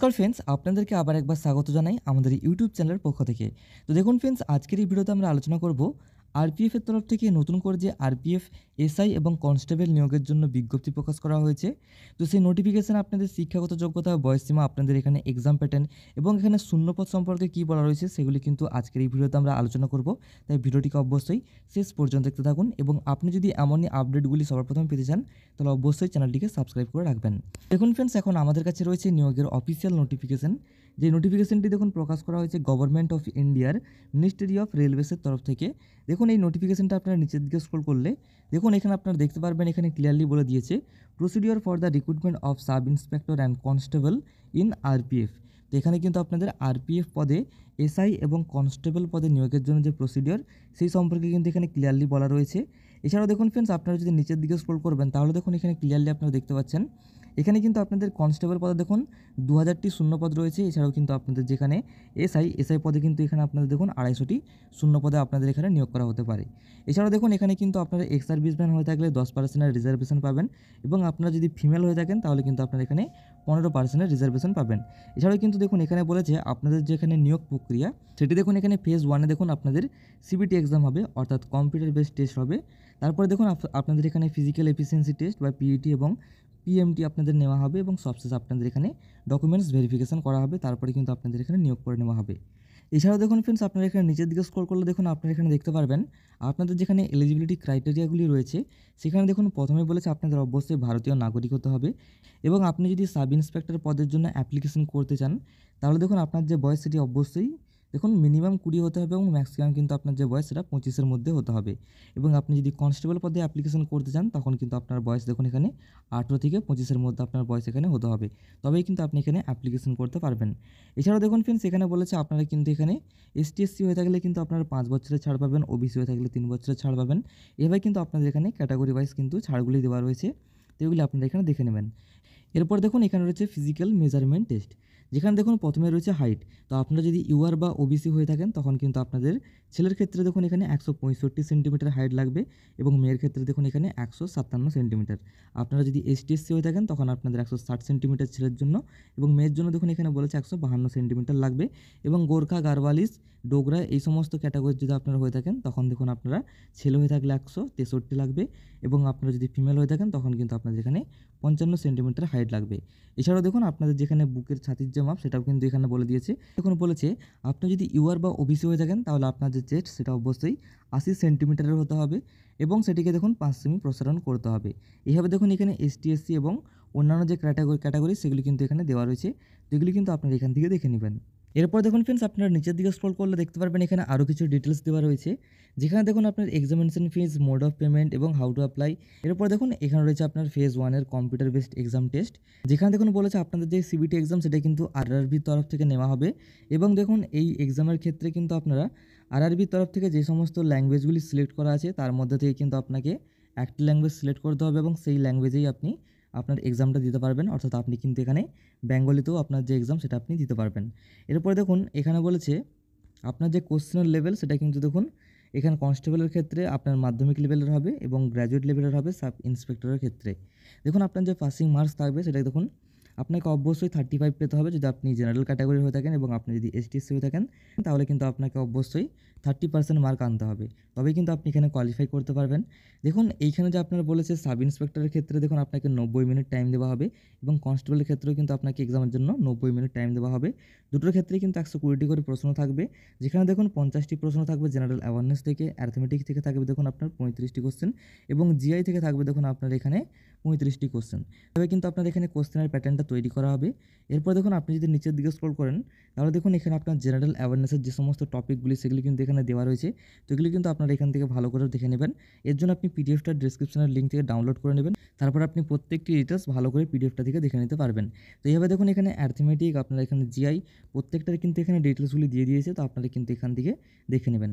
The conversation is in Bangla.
নমস্কার ফ্রেন্ডস, আপনাদেরকে আবার একবার স্বাগত জানাই আমাদের ইউটিউব চ্যানেলের পক্ষ থেকে। তো দেখুন ফ্রেন্ডস, আজকের এই ভিডিওতে আমরা আলোচনা করব আরপিএফ এর তরফ থেকে নতুন করে যে আরপিএফ এসআই এবং কনস্টেবল নিয়োগের জন্য বিজ্ঞপ্তি প্রকাশ করা হয়েছে। তো সেই নোটিফিকেশন আপনাদের শিক্ষাগত যোগ্যতা, বয়সসীমা, আপনাদের এখানে এক্সাম প্যাটার্ন এবং এখানে শূন্যপদ সম্পর্কে কী বলা রয়েছে সেগুলি কিন্তু আজকের এই ভিডিওতে আমরা আলোচনা করব। তাই ভিডিওটিকে অবশ্যই শেষ পর্যন্ত দেখতে থাকুন এবং আপনি যদি এমনই আপডেটগুলি সবার প্রথমে পেতে চান তাহলে অবশ্যই চ্যানেলটিকে সাবস্ক্রাইব করে রাখবেন। দেখুন ফ্রেন্ডস, এখন আমাদের কাছে রয়েছে নিয়োগের অফিসিয়াল নোটিফিকেশন। যে নোটিফিকেশনটি দেখুন প্রকাশ করা হয়েছে গভর্নমেন্ট অফ ইন্ডিয়ার মিনিস্ট্রি অফ রেলওয়েসের তরফ থেকে। দেখুন এই নোটিফিকেশনটা আপনারা নিচের দিকে স্ক্রল করলে দেখুন এখানে আপনারা দেখতে পারবেন, এখানে ক্লিয়ারলি বলে দিয়েছে procedure for the recruitment of sub inspector and constable in RPF. তো এখানে কিন্তু আপনাদের আরপিএফ পদে এসআই এবং কনস্টেবল পদে নিয়োগের জন্য যে প্রসিডিওর সেই সম্পর্কে কিন্তু এখানে ক্লিয়ারলি বলা রয়েছে। এছাড়াও দেখুন ফ্রেন্ডস, আপনারা যদি নিচের দিকে স্ক্রল করবেন তাহলে দেখুন এখানে ক্লিয়ারলি আপনারা দেখতে পাচ্ছেন এখানে কিন্তু আপনাদের কনস্টেবল পদে দেখুন 2000টি শূন্যপদ রয়েছে। এছাড়াও কিন্তু আপনাদের যেখানে এসআই পদে কিন্তু এখানে আপনাদের দেখুন 250টি শূন্যপদে আপনাদের এখানে নিয়োগ করা হতে পারে। এছাড়াও দেখুন এখানে কিন্তু আপনারা এক্স সার্ভিসম্যান হয়ে থাকলে 10% রিজার্ভেশন পাবেন এবং আপনারা যদি ফিমেল হয়ে থাকেন তাহলে কিন্তু আপনারা এখানে 15% রিজার্ভেশন পাবেন। এছাড়াও কিন্তু দেখুন এখানে বলেছে আপনাদের যেখানে নিয়োগ প্রক্রিয়া সেটি দেখুন এখানে ফেজ 1-এ দেখুন আপনাদের সিবিটি এক্সাম হবে, অর্থাৎ কম্পিউটার বেসড টেস্ট হবে। তারপরে দেখুন আপনাদের এখানে ফিজিক্যাল এফিসিয়েন্সি টেস্ট বা পিইটি এবং পিএমটি আপনাদের নেওয়া হবে এবং সবশেষে আপনাদের এখানে ডকুমেন্টস ভেরিফিকেশন করা হবে। তারপরে কিন্তু আপনাদের এখানে নিয়োগ করে নেওয়া হবে। এছাড়াও দেখুন ফ্রেন্ডস, আপনারা এখানে নিচের দিকে স্ক্রল করলে দেখুন আপনারা এখানে দেখতে পারবেন আপনাদের যেখানে এলিজিবিলিটি ক্রাইটেরিয়াগুলি রয়েছে সেখানে দেখুন প্রথমে বলেছে আপনাদের অবশ্যই ভারতীয় নাগরিক হতে হবে এবং আপনি যদি সাব ইন্সপেক্টর পদের জন্য অ্যাপ্লিকেশন করতে চান তাহলে দেখুন আপনার যে বয়স সেটি অবশ্যই দেখুন মিনিমাম 20 হতে হবে এবং ম্যাক্সিমাম কিন্তু আপনার যে বয়স সেটা 25-এর মধ্যে হতে হবে। এবং আপনি যদি কনস্টেবল পদে অ্যাপ্লিকেশন করতে চান তখন কিন্তু আপনার বয়স দেখুন এখানে 18 থেকে 25-এর মধ্যে আপনার বয়স এখানে হতে হবে, তবেই কিন্তু আপনি এখানে অ্যাপ্লিকেশন করতে পারবেন। এছাড়াও দেখুন ফ্রেন্ডস, এখানে বলেছে আপনারা কিন্তু এখানে এসটি/এসসি হয়ে থাকলে কিন্তু আপনারা 5 বছরের ছাড় পাবেন, ওবিসি হয়ে থাকলে 3 বছরের ছাড় পাবেন। এভাবে কিন্তু আপনাদের এখানে ক্যাটাগরি ওয়াইজ কিন্তু ছাড়গুলি দেওয়া রয়েছে, তো এগুলি আপনারা এখানে দেখে নেবেন। এরপর দেখুন এখানে রয়েছে ফিজিক্যাল মেজারমেন্ট টেস্ট, যেখানে দেখুন প্রথমে রয়েছে হাইট। তো আপনারা যদি ইউআর বা ওবিসি হয়ে থাকেন তখন কিন্তু আপনাদের ছেলের ক্ষেত্রে দেখুন এখানে 165 সেন্টিমিটার হাইট লাগবে এবং মেয়ের ক্ষেত্রে দেখুন এখানে 157 সেন্টিমিটার। আপনারা যদি এসটি/এসসি হয়ে থাকেন তখন আপনাদের 160 সেন্টিমিটার ছেলের জন্য এবং মেয়ের জন্য দেখুন এখানে বলেছে 152 সেন্টিমিটার লাগবে। এবং গোর্খা, গারওয়ালিস, ডোগরা এই সমস্ত ক্যাটাগরি যদি আপনারা হয়ে থাকেন তখন দেখুন আপনারা ছেলে হয়ে থাকলে 163 লাগবে এবং আপনারা যদি ফিমেল হয়ে থাকেন তখন কিন্তু আপনাদের এখানে 55 সেন্টিমিটার হাইট লাগবে। এছাড়াও দেখুন আপনাদের যেখানে বুকের ছাতির যে মাপ সেটাও কিন্তু এখানে বলে দিয়েছে। এখন বলেছে আপনি যদি ইউআর বা ওবিসি হয়ে থাকেন তাহলে আপনার যে চেস্ট সেটা অবশ্যই 80 সেন্টিমিটারের হতে হবে এবং সেটিকে দেখুন 5 সেমি প্রসারণ করতে হবে। এইভাবে দেখুন এখানে এসটি/এসসি এবং অন্যান্য যে ক্যাটাগরি সেগুলি কিন্তু এখানে দেওয়া রয়েছে, যেগুলি কিন্তু আপনারা এখান থেকে দেখে নেবেন। এরপর দেখুন ফ্রেন্ডস, আপনারা নিচের দিকে স্ক্রল করলে দেখতে পারবেন এখানে আরও কিছু ডিটেলস দেওয়া রয়েছে, যেখানে দেখুন আপনার examination fees, mode of payment এবং হাউ টু অ্যাপ্লাই। এরপর দেখুন এখানে রয়েছে আপনার ফেজ 1-এর কম্পিউটার বেসড এক্সাম টেস্ট, যেখানে দেখুন বলেছে আপনাদের যে সিবিটি এক্সাম সেটা কিন্তু আরআরবির তরফ থেকে নেওয়া হবে। এবং দেখুন এই এক্সামের ক্ষেত্রে কিন্তু আপনারা আরআরবির তরফ থেকে যে সমস্ত ল্যাঙ্গুয়েজগুলি সিলেক্ট করা আছে তার মধ্যে থেকে কিন্তু আপনাকে একটি ল্যাঙ্গুয়েজ সিলেক্ট করতে হবে এবং সেই ল্যাঙ্গুয়েজেই আপনি আপনার এক্সামটা দিতে পারবেন, অর্থাৎ আপনি কিন্তু এখানে বেঙ্গলিতেও আপনার যে এক্সাম সেটা আপনি দিতে পারবেন। এরপরে দেখুন এখানে বলেছে আপনার যে কোশ্চেনের লেভেল সেটা কিন্তু দেখুন এখানে কনস্টেবলের ক্ষেত্রে আপনার মাধ্যমিক লেভেলের হবে এবং গ্র্যাজুয়েট লেভেলের হবে সাব ইন্সপেক্টরের ক্ষেত্রে। দেখুন আপনার যে পাসিং মার্কস থাকবে সেটা দেখুন আপনাকে অবশ্যই 35 পেতে হবে যদি আপনি জেনারেল ক্যাটাগরি হয়ে থাকেন, এবং আপনি যদি এসটি/এসসি হয়ে থাকেন তাহলে কিন্তু আপনাকে অবশ্যই 30% মার্ক আনতে হবে, তবেই কিন্তু আপনি এখানে কোয়ালিফাই করতে পারবেন। দেখুন এইখানে যে আপনারা বলেছে সাব ইন্সপেক্টরের ক্ষেত্রে দেখুন আপনাকে 90 মিনিট টাইম দেওয়া হবে এবং কনস্টেবলের ক্ষেত্রেও কিন্তু আপনাকে এক্সামের জন্য 90 মিনিট টাইম দেওয়া হবে। দুটোর ক্ষেত্রেই কিন্তু 120টি করে প্রশ্ন থাকবে, যেখানে দেখুন 50টি প্রশ্ন থাকবে জেনারেল অ্যাওয়ারনেস থেকে, অ্যারিথমেটিক থেকে থাকবে দেখুন আপনার 35টি কোশ্চেন এবং জিআই থেকে থাকবে দেখুন আপনার এখানে 35টি কোশ্চেন। তবে কিন্তু আপনার এখানে কোশ্চেনের প্যাটার্নটা তৈরি করা হবে। এরপর দেখুন আপনি যদি নিচের দিকে স্ক্রল করেন তাহলে দেখুন এখানে আপনার জেনারেল অ্যাওয়ারনেসের যে সমস্ত টপিকগুলি সেগুলি কিন্তু এখানে দেওয়া রয়েছে, তো এগুলি কিন্তু আপনারা এখান থেকে ভালো করে দেখে নেবেন। এর জন্য আপনি পিডিএফটা ডিসক্রিপশনের লিঙ্ক থেকে ডাউনলোড করে নেবেন, তারপর আপনি প্রত্যেকটি ডিটেলস ভালো করে পিডিএফটা থেকে দেখে নিতে পারবেন। তো এইভাবে দেখুন এখানে অ্যারিথমেটিক, আপনারা এখানে জিআই প্রত্যেকটার কিন্তু এখানে ডিটেলসগুলি দিয়ে দিয়েছে, তো আপনারা কিন্তু এখান থেকে দেখে নেবেন।